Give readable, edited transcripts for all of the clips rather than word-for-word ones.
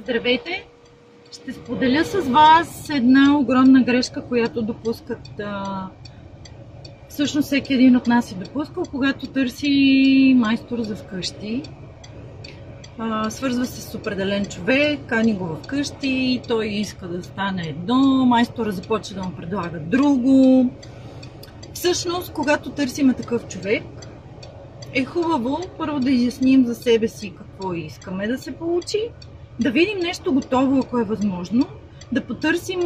Здравейте! Ще споделя с вас една огромна грешка, която допускат всъщност всеки един от нас е допускал, когато търси майстор за вкъщи. Свързва се с определен човек, кани го вкъщи, той иска да стане едно, майстора започва да му предлага друго. Всъщност, когато търсим такъв човек, е хубаво първо да изясним за себе си какво искаме да се получи, да видим нещо готово, ако е възможно, да потърсим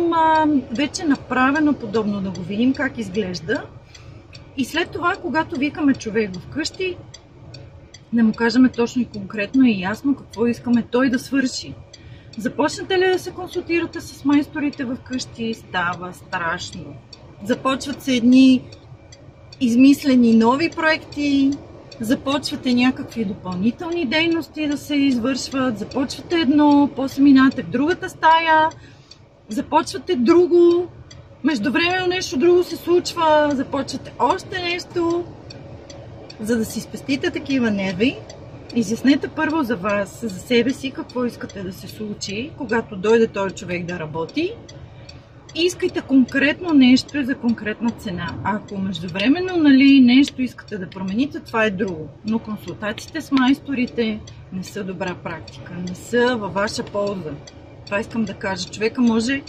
вече направено подобно, да го видим как изглежда. И след това, когато викаме човек вкъщи, да му кажем точно и конкретно и ясно какво искаме той да свърши. Започнете ли да се консултирате с майсторите вкъщи, става страшно. Започват се едни измислени нови проекти, започвате някакви допълнителни дейности да се извършват, започвате едно, после минавате в другата стая, започвате друго, междувременно нещо друго се случва, започвате още нещо. За да си спестите такива нерви, изяснете първо за вас, за себе си, какво искате да се случи, когато дойде този човек да работи. И искайте конкретно нещо и за конкретна цена. Ако междувременно нещо искате да промените, това е друго. Но консултациите с майсторите не са добра практика, не са във ваша полза. Това искам да кажа. Човека може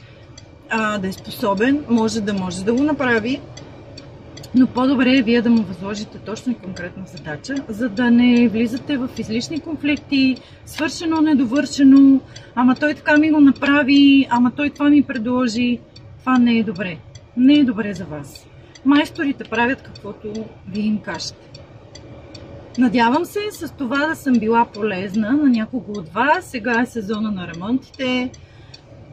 да е способен, може да го направи, но по-добре е вие да му възложите точно и конкретна задача, за да не влизате в излишни конфликти, свършено, недовършено, ама той така ми го направи, ама той това ми предложи. Това не е добре. Не е добре за вас. Майсторите правят каквото ви им кажете. Надявам се с това да съм била полезна на някого от вас. Сега е сезона на ремонтите.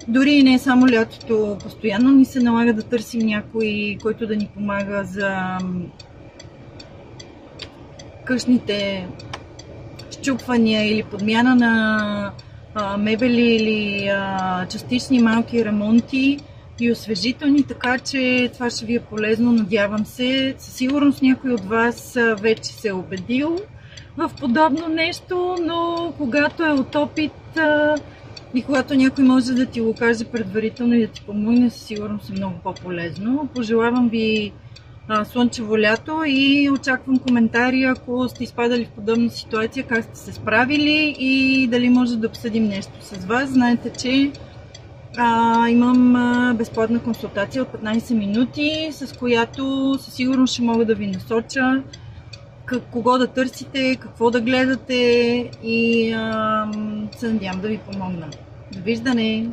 Дори и не е само лятото, постоянно ни се налага да търсим някой, който да ни помага за къщните счупвания или подмяна на мебели или частични малки ремонти и освежителни, така че това ще ви е полезно, надявам се. Със сигурност някой от вас вече се е убедил в подобно нещо, но когато е от опит и когато някой може да ти го каже предварително и да ти помогне, със сигурност е много по-полезно. Пожелавам ви слънчево лято и очаквам коментари, ако сте изпадали в подобна ситуация, как сте се справили и дали може да обсъдим нещо с вас. Знаете, че имам безплатна консултация от 15 минути, с която със сигурност ще мога да ви насоча кого да търсите, какво да гледате и се надявам да ви помогна. Довиждане!